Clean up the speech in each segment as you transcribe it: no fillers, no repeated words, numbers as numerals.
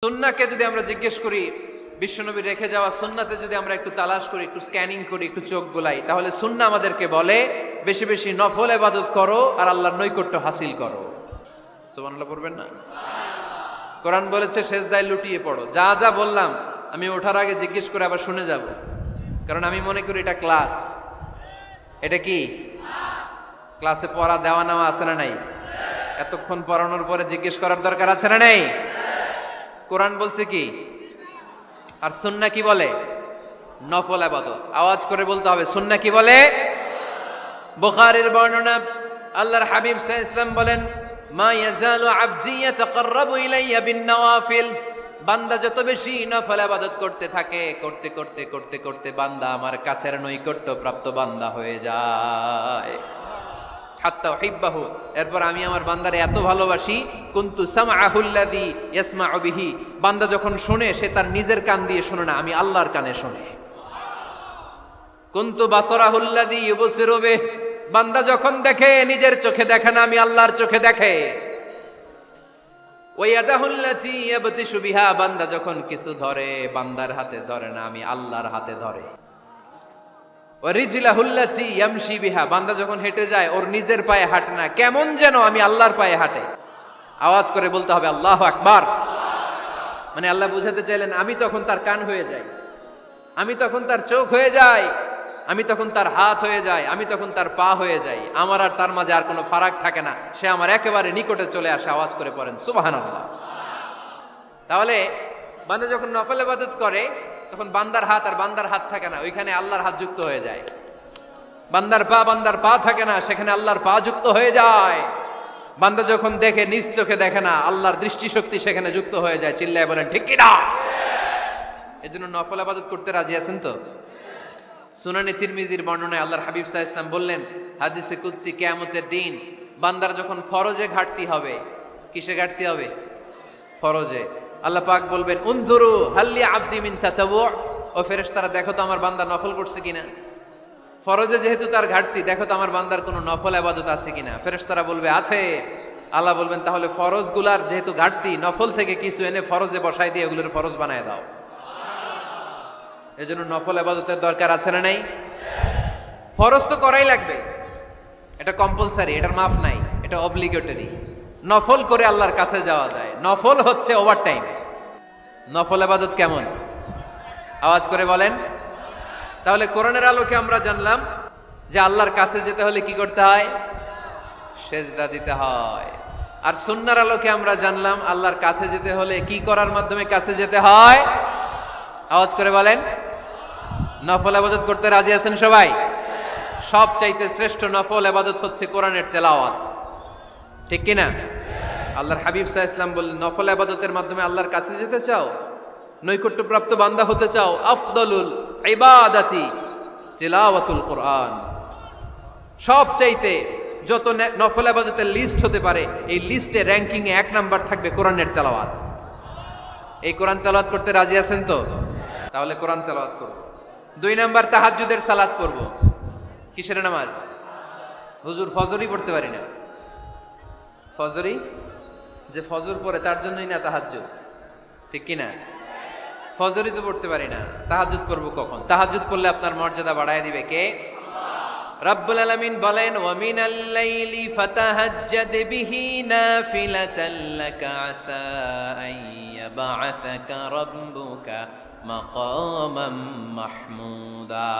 সুন্নাহকে যদি আমরা জিজ্ঞেস করি, বিশ্বনবী রেখে যাওয়া সুন্নাতে যদি আমরা একটু তালাশ করি, একটু স্ক্যানিং করি, একটু চোখ গোলাই, তাহলে সুন্নাহ আমাদেরকে বলে বেশি বেশি নফল ইবাদত করো আর আল্লাহর নৈকট্য হাসিল করো। সুবহানাল্লাহ পড়বেন না? কোরআন বলেছে সেজদায় লুটিয়ে পড়ো। যা যা বললাম আমি ওঠার আগে জিজ্ঞেস করে আবার শুনে যাব, কারণ আমি মনে করি এটা ক্লাস। এটা কি ক্লাসে পড়া দেওয়া নেওয়া আছে না নাই? এতক্ষণ পড়ানোর পরে জিজ্ঞেস করার দরকার আছে না নাই? কোরআন বলছে কি আর সুন্নাহ কি বলে? নফল ইবাদত। আওয়াজ করে বলতে হবে, সুন্নাহ কি বলে? বুখারীর বর্ণনা, আল্লাহর হাবিব সাল্লাল্লাহু আলাইহি ওয়াসাল্লাম বলেন, মা ইয়াজালু আবদি ইয়াতাকাররাবু ইলাইয়া বিন নওয়াফিল। বান্দা যত বেশি নফল ইবাদত করতে থাকে, করতে করতে করতে করতে বান্দা আমার কাছের নৈকট্য প্রাপ্ত বান্দা হয়ে যায়। হাত্তা উহিব্বাহু, এরপর আমি আমার বান্দারে এত ভালোবাসি, কুনতু সামআহুল্লাযী ইয়াসমাউ বিহি। বান্দা যখন শুনে সে তার নিজের কান দিয়ে শুনে না, আমি আল্লাহর কানে শুনে। কুনতু বাসারাহুল্লাযী ইউবসিরু বিহি। বান্দা যখন দেখে নিজের চোখে দেখে না, আমি আল্লাহর চোখে দেখে। ওয়া ইয়াদাহুল্লাতী ইয়াবতিশু বিহা। বান্দা যখন কিছু ধরে বান্দার হাতে ধরে না, আমি আল্লাহর হাতে ধরে। ওয়া রিজলাহুল্লাতী ইয়ামশি বিহা। বান্দা যখন হেঁটে যায় ওর নিজের পায়ে হাঁটে না, কেমন যেন আমি আল্লাহর পায়ে হাঁটে। আওয়াজ করে বলতে হবে আল্লাহু আকবার। মানে আল্লাহ বুঝাতে চাইলেন আমি তখন তার কান হয়ে যাই, আমি তখন তার চোখ হয়ে যাই, আমি তখন তার হাত হয়ে যাই, আমি তখন তার পা হয়ে যাই। আমার আর তার মাঝে আর কোনো ফারাক থাকে না, সে আমার একেবারে নিকটে চলে আসে। আওয়াজ করে পড়েন সুবহানাল্লাহ। তাহলে বান্দা যখন নফল ইবাদত করে তখন বান্দার হাত আর বান্দার হাত থাকে না, ওইখানে আল্লাহর হাত যুক্ত হয়ে যায়। বান্দার পা থাকে না, সেখানে আল্লাহর পা যুক্ত হয়ে যায়। বান্দা যখন দেখে নিজ চোখে দেখে না, আল্লাহর দৃষ্টিশক্তি সেখানে যুক্ত হয়ে যায়। চিল্লায় বলেন ঠিক কি না? এজন্য নফল ইবাদত করতে রাজি আছেন তো? সুনানে তিরমিজির বর্ণনায় আল্লাহর হাবিব সাল্লাল্লাহু আলাইহি ওয়াসাল্লাম বললেন, হাদিসে কুদসি, কিয়ামতের দিন বান্দার যখন ফরজে ঘাটতি হবে, কিসে ঘাটতি হবে? ফরজে। আল্লাহ পাক বলবেন, উনজুরু হাল্লি আবদি মিন তাতাওয়ু। ও ফেরেশতারা, দেখো তো আমার বান্দা নফল করছে কিনা। ফরজে যেহেতু তার ঘাটতি, দেখো তো আমার বান্দার কোনো নফল ইবাদত আছে কিনা। ফেরেশতারা বলবে আছে। আল্লাহ বলবেন, তাহলে ফরজগুলার যেহেতু ঘাটতি, নফল থেকে কিছু এনে ফরজে বসাই দিয়ে এগুলোর ফরজ বানায় দাও। এজন্য নফল ইবাদতের দরকার আছে না নাই? ফরজ তো করাই লাগবে, এটা কম্পালসারি, এটার মাফ নাই, এটা অব্লিগেটরি। নফল করে আল্লাহর কাছে যাওয়া যায়, নফল হচ্ছে ওভারটাইম। নফল ইবাদত কেমন? আওয়াজ করে বলেন। তাহলে কোরআনের আলোকে আমরা জানলাম যে আল্লাহর কাছে যেতে হলে কি করতে হয়? সেজদা দিতে হয়। আর সুন্নাহর আলোকে আমরা জানলাম আল্লাহর কাছে যেতে হলে কি করার মাধ্যমে কাছে যেতে হয়? আওয়াজ করে বলেন। নফল ইবাদত করতে রাজি আছেন সবাই? সবচাইতে শ্রেষ্ঠ নফল ইবাদত হচ্ছে কোরআনের তেলাওয়াত, ঠিক কি না? আল্লাহর হাবিব সাল্লাল্লাহু আলাইহি ওয়াসাল্লাম বললেন, নফল ইবাদতের মাধ্যমে আল্লাহর কাছে যেতে চাও, নৈকট্যপ্রাপ্ত বান্দা হতে চাও, আফদলুল ইবাদাতি তিলাওয়াতুল কোরআন। সবচাইতে যত নফল ইবাদতের লিস্ট হতে পারে, এই লিস্টে র্যাঙ্কিং এ 1 নাম্বার থাকবে কোরআনের তেলাওয়াত। এই কোরআন তেলাওয়াত করতে রাজি আছেন তো? তাহলে কোরআন তেলাওয়াত করব। 2 নাম্বার তাহাজ্জুদের সালাত পড়ব। কিসের নামাজ? হুজুর ফজরই পড়তে পারি না। ফজরই যে ফজর পড়ে তার জন্যই না তাহাজ্জুদ, ঠিক কি না? ফজরই তো পড়তে পারি না, তাহাজ্জুদ পড়ব কখন? তাহাজ্জুদ পড়লে আপনার মর্যাদা বাড়ায় দিবে কে? রাব্বুল আলামিন বলেন, ওয়া মিনাল লাইলি ফাতাহাজ্জাদ বিহি নাফিলাতাল লাকা আসা আইয়াবআসাকা রাব্বুকা মাকামাম মাহমুদা।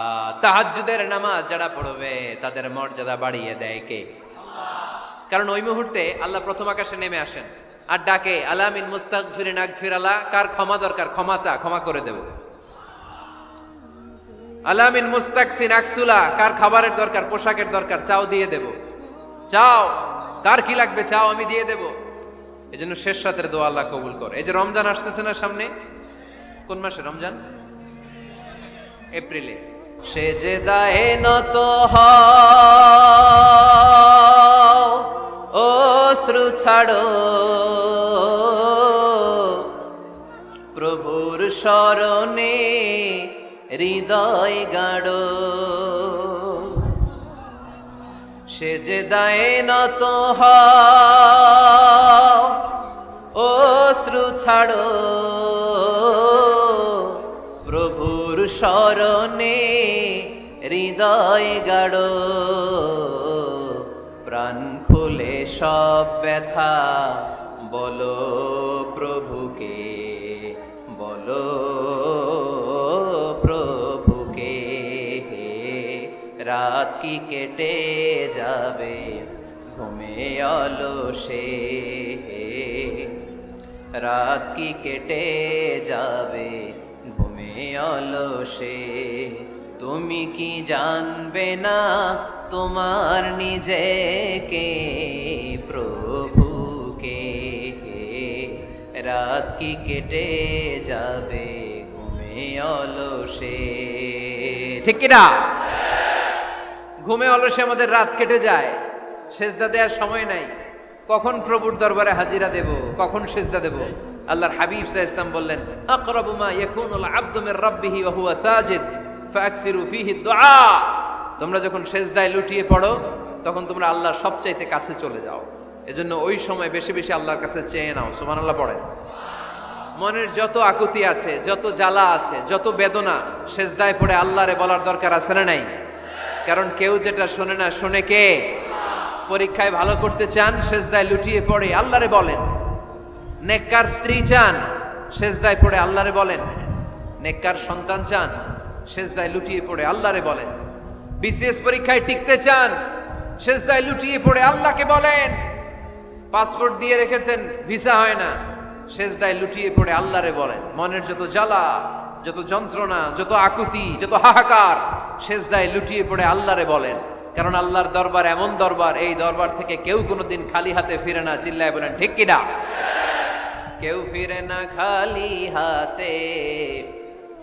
তাহাজ্জুদের নামাজ যারা পড়বে তাদের মর্যাদা বাড়িয়ে দেয় কে? আল্লাহ। কারণ ওই মুহূর্তে আল্লাহ প্রথম আকাশে নেমে আসেন আর ডাকে, আলা মিন মুস্তাগফিরিন আগফির আলা। কার ক্ষমা দরকার? ক্ষমা চা, ক্ষমা করে দেব। আলা মিন মুস্তাকসিন আকসুলা। কার খাবারের দরকার, পোশাকের দরকার, চাও দিয়ে দেব। চাও, কার কি লাগবে চাও, আমি দিয়ে দেব। এজন্য শেষ রাতের দোয়া আল্লাহ কবুল করে। এই যে রমজান আসতেছে না সামনে, কোন মাসে রমজান? এপ্রিলে। সেজদায়ে নত হও, অশ্রু ছাড়ো, প্রভুর শরণে হৃদয় গাড়ো। সেজদায়ে নত হও, ও অশ্রু ছাড়ো, প্রভুর শরণে হৃদয় গাড়ো, প্রাণ খুলে সব ব্যথা বলো প্রভুকে, বলো প্রভুকে। রাত কি কেটে যাবে ঘুমে অলসে, রাত কি কেটে যাবে ঘুমে অলসে। তুমি কি জানবে না তোমার নিজেকে, প্রভুকে। রাত কি কেটে যাবে ঘুমে অলসে, ঠিক কিনা? ঘুমে অলসে আমাদের রাত কেটে যায়, সেজদা দেওয়ার সময় নাই। কখন প্রভুর দরবারে হাজিরা দেব, কখন সেজদা দেব? আল্লাহর হাবিব সাল্লাল্লাহু আলাইহি ওয়াসাল্লাম বললেন, আকরাবু মা ইয়াকুনুল আবদু মির রাব্বিহি ওয়া হুয়া সাজিদ ফাকসিরু ফীহি দুআ। তোমরা যখন সেজদায় লুটিয়ে পড়ো তখন তোমরা আল্লাহর সবচাইতে কাছে চলে যাও, এজন্য ওই সময় বেশি বেশি আল্লাহর কাছে চেয়ে নাও। সুবহানাল্লাহ পড়েন। মনের যত আকুতি আছে, যত জ্বালা আছে, যত বেদনা, সেজদায় পড়ে আল্লাহরে বলার দরকার আছে না নাই? কারণ কেউ যেটা শোনে না, শোনে কে? পরীক্ষায় ভালো করতে চান, সেজদায় লুটিয়ে পড়ে আল্লাহরে বলেন। নেককার স্ত্রী চান, সেজদায় পড়ে আল্লাহরে বলেন। নেককার সন্তান চান, সেজদায় লুটিয়ে পড়ে আল্লাহরে বলেন। বিসিএস পরীক্ষায় টিকতে চান, সেজদায় লুটিয়ে পড়ে আল্লাহকে বলেন। পাসপোর্ট দিয়ে রেখেছেন, ভিসা হয় না, সেজদায় লুটিয়ে পড়ে আল্লাহরে বলেন। মনের যত জ্বালা, যত যন্ত্রণা, যত আকুতি, যত হাহাকার, সেজদায় লুটিয়ে পড়ে আল্লাহরে বলেন। কারণ আল্লাহর দরবার এমন দরবার, এই দরবার থেকে কেউ কোনোদিন খালি হাতে ফিরে না। চিল্লায় বলেন ঠিক কিনা? কেউ ফিরে না খালি হাতে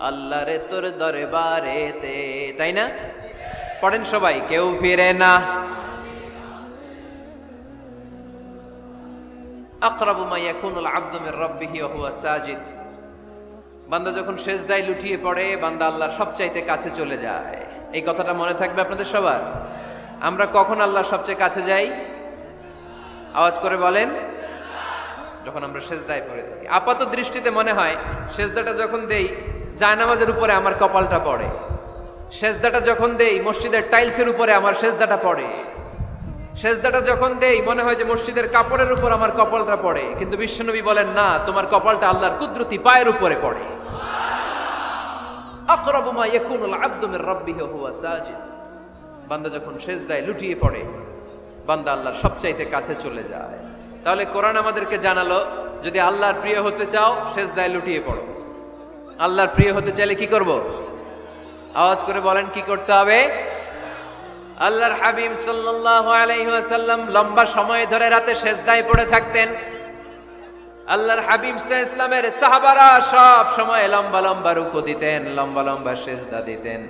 আল্লাহরে তোর দরবারেতে, তাই না? পড়েন সবাই, কেউ ফিরে না। আকরাবু মা ইয়াকুনুল আবদু মির রাব্বিহি ওয়া হুয়া সাজিদ। বান্দা যখন সেজদায় লুটিয়ে পড়ে, বান্দা আল্লাহর সবচাইতে কাছে চলে যায়। এই কথাটা মনে থাকবে আপনাদের সবার। আমরা কখন আল্লাহর সবচেয়ে কাছে যাই? আওয়াজ করে বলেন। যখন আমরা সেজদায় পড়ে থাকি। আপাত দৃষ্টিতে মনে হয় সেজদাটা যখন দেই জায়নামাজের উপরে আমার কপালটা পড়ে, সেজদাটা যখন দেই মসজিদের টাইলসের উপরে আমার সেজদাটা পড়ে, সেজদাটা যখন দেই মনে হয় যে মসজিদের কাপড়ের উপর আমার কপালটা পড়ে। কিন্তু বিশ্বনবী বলেন না, তোমার কপালটা আল্লাহর কুদরতি পায়ের উপরে পড়ে। আকরাবু মা ইয়াকুনুল আবদু মির রাব্বিহি ওয়া হুয়া সাজিদ। বান্দা যখন সেজদায় লুটিয়ে পড়ে, বান্দা আল্লাহর সবচাইতে কাছে চলে যায়। তাহলে কোরআন আমাদেরকে জানালো, যদি আল্লাহর প্রিয় হতে চাও সেজদায় লুটিয়ে পড়ো। আল্লাহর প্রিয় হতে চাইলে কি করব? আওয়াজ করে বলেন কি করতে হবে? আল্লাহর হাবিব সাল্লাল্লাহু আলাইহি ওয়াসাল্লাম লম্বা সময় ধরে রাতে সেজদায় পড়ে থাকতেন। আল্লাহর হাবিব সাল্লাল্লাহু আলাইহি ওয়াসাল্লামের সাহাবারা সব সময় লম্বা লম্বা রুকু দিতেন, লম্বা লম্বা সেজদা দিতেন।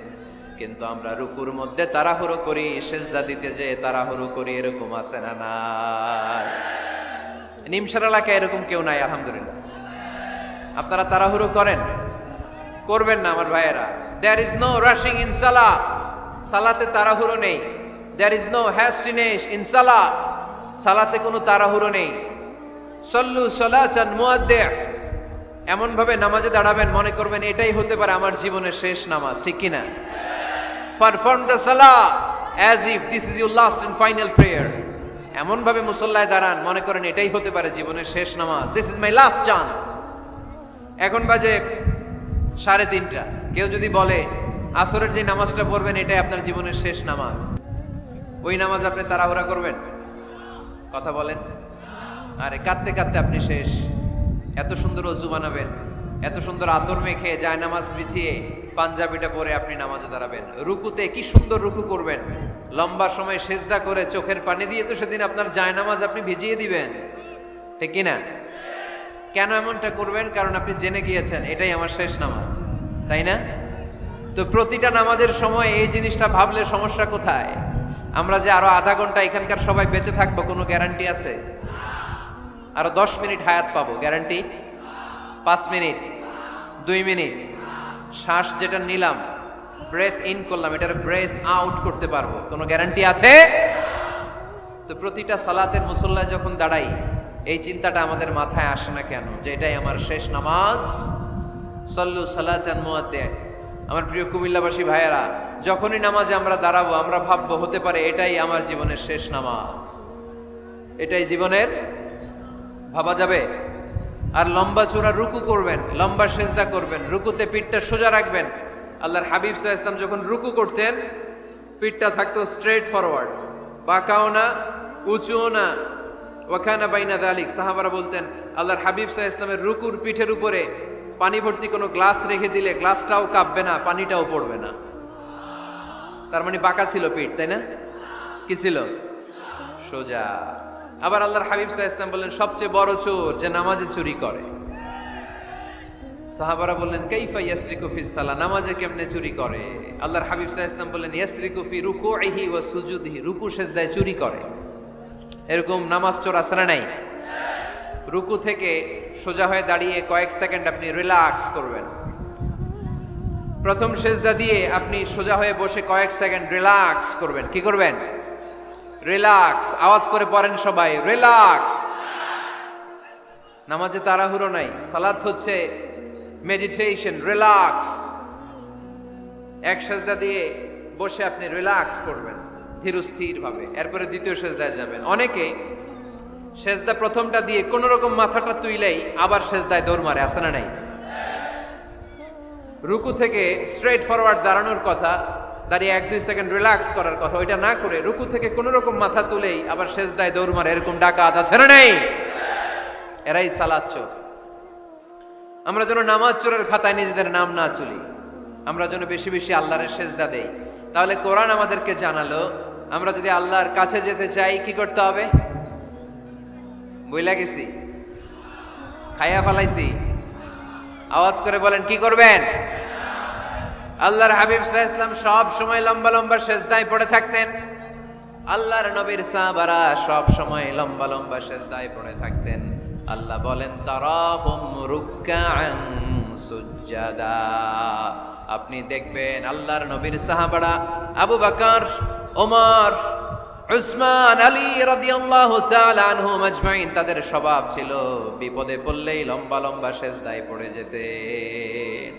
কিন্তু আমরা রুকুর মধ্যে তাড়াহুড়ো করি, সেজদা দিতে যে তাড়াহুড়ো করি, এরকম আছে না? নাই। নিমসার এলাকায় এরকম কেউ নাই আলহামদুলিল্লাহ। আপনারা তাড়াহুড়ো করেন? করবেন না আমার ভাইয়েরা। There is no rushing in সালাহ। সালাতে তাড়াহুড়ো নেই। There is no hastiness in সালাহ। সালাতে কোনো তাড়াহুড়ো নেই। সল্লু সালাতান মুআদ্দি'। এমন ভাবে নামাজে দাঁড়াবেন মনে করবেন এটাই হতে পারে আমার জীবনের শেষ নামাজ, ঠিক কি না? পারফর্ম দ্য সালাহ as if this is your last and final prayer. এমন ভাবে মুসল্লায় দাঁড়ান মনে করেন এটাই হতে পারে জীবনের শেষ নামাজ। This is my last chance. এখন বাজে 3:30। কেউ যদি বলে আসরের যে নামাজটা পড়বেন এটাই আপনার জীবনের শেষ নামাজ, ওই নামাজ আপনি তাড়াহুড়া করবেন? কথা বলেন। আরে কাঁদতে কাঁদতে আপনি শেষ। এত সুন্দর ওযু বানাবেন, এত সুন্দর আতর মেখে জায়নামাজ বিছিয়ে পাঞ্জাবিটা পরে আপনি নামাজে দাঁড়াবেন। রুকুতে কি সুন্দর রুকু করবেন, লম্বা সময় সেজদা করে চোখের পানি দিয়ে তো সেদিন আপনার জায়নামাজ আপনি ভিজিয়ে দিবেন, ঠিক কি না? কেন এমনটা করবেন? কারণ আপনি জেনে গিয়েছেন এটাই আমার শেষ নামাজ, তাই না? তো প্রতিটা নামাজের সময় এই জিনিসটা ভাবলে সমস্যা কোথায়? আমরা যে আরো আধা ঘন্টা এখানকার সবাই বেঁচে থাকবো কোনো গ্যারান্টি আছে? আরো 10 মিনিট হায়াত পাবো, গ্যারান্টি? 5 মিনিট, 2 মিনিট, শ্বাস যেটা নিলাম, ব্রেথ ইন করলাম, এটার ব্রেথ আউট করতে পারবো, কোনো গ্যারান্টি আছে? তো প্রতিটা সালাতের মুসল্লায় যখন দাঁড়াই এই চিন্তাটা আমাদের মাথায় আসে না কেন যে এটাই আমার শেষ নামাজ? সল্লু সালাতান মুআদ্দিন। আমার প্রিয় কুমিল্লাবাসী ভাইয়েরা, যখনই নামাজে আমরা দাঁড়াবো আমরা ভাববো হতে পারে এটাই আমার জীবনের শেষ নামাজ, এটাই জীবনের, ভাবা যাবে? আর লম্বা চূড়া রুকু করবেন, লম্বা সেজদা করবেন, রুকুতে পিঠটা সোজা রাখবেন। আল্লাহর হাবিব সাল্লাল্লাহু আলাইহি ওয়াসাল্লাম যখন রুকু করতেন পিঠটা থাকতো স্ট্রেট ফরওয়ার্ড, বাঁকাও না উঁচুও না। ওয়াকানা বাইনা যালিক। সাহাবারা বলতেন আল্লাহর হাবিব সাল্লাল্লাহু আলাইহি ওয়াসাল্লামের রুকুর পিঠের উপরে পানি ভর্তি কোনো গ্লাস রেখে দিলে গ্লাসটাও কাঁপবে না, পানিটাও পড়বে না। তার মানে বাঁকা ছিল পিঠ, তাই না? কি ছিল? সোজা। আবার আল্লাহর হাবিব সাল্লাল্লাহু আলাইহি ওয়াসাল্লাম বললেন সবচেয়ে বড় চোর যে নামাজে চুরি করে। সাহাবারা বললেন কাইফা ইয়াসরিকু ফিস সালাহ, নামাজে কেমনে চুরি করে? আল্লাহর হাবিব সাল্লাল্লাহু আলাইহি ওয়াসাল্লাম বললেন ইয়াসরিকু ফি রুকুইহি ওয়া সুজুদিহি, রুকু সেজদায় চুরি করে। এরকম নামাজ চোর আছে না নাই? রুকু থেকে সোজা হয়ে দাঁড়িয়ে কয়েক সেকেন্ড আপনি রিল্যাক্স করবেন। প্রথম সেজদা দিয়ে আপনি সোজা হয়ে বসে কয়েক সেকেন্ড রিল্যাক্স করবেন। কি করবেন? রিল্যাক্স। আওয়াজ করে পড়েন সবাই, রিল্যাক্স। নামাজে তাড়াহুড়ো নাই, সালাত হচ্ছে মেডিটেশন, রিল্যাক্স। এক সেজদা দিয়ে বসে আপনি রিল্যাক্স করবেন ধীরস্থির ভাবে, এরপরে দ্বিতীয় সেজদায় যাবেন। অনেকে সেজদা প্রথমটা দিয়ে কোন রকম মাথাটা তুইলেই আবার সেজদায় দৌড় মারে, আছে না নাই? রুকু থেকে স্ট্রেট ফরওয়ার্ড দাঁড়ানোর কথা, দাঁড়িয়ে 1-2 সেকেন্ড রিল্যাক্স করার কথা, ওইটা না করে রুকু থেকে কোন রকম মাথা তুলেই আবার সেজদায় দৌড় মারে, এরকম ডাকাত আছে না নাই? এরাই সালাত চোর। আমরা যেন নামাজ চোরের খাতায় নিজেদের নাম না চুলি, আমরা যেন বেশি বেশি আল্লাহর সেজদা দেই। তাহলে কোরআন আমাদেরকে জানালো আমরা যদি আল্লাহর কাছে যেতে চাই কি করতে হবে? বইলা গেছি, খাইয়া ফেলাইছি? আওয়াজ করে বলেন কি করবেন? আল্লাহর হাবিব সাল্লাল্লাহু আলাইহি ওয়াসাল্লাম সব সময় লম্বা লম্বা সেজদায় পড়ে থাকতেন। আল্লাহর নবীর সাহাবারা সব সময় লম্বা লম্বা সেজদায় পড়ে থাকতেন। আল্লাহ বলেন তারাহুম রুকআন সুজদা। আপনি দেখবেন আল্লাহর নবীর সাহাবারা আবু বকর, ওমর, উসমান, আলী রাদিয়াল্লাহু তাআলা আনহুম আজমাইন, তাদের স্বভাব ছিল বিপদে পড়লেই লম্বা লম্বা সেজদায় পড়ে যেতেন।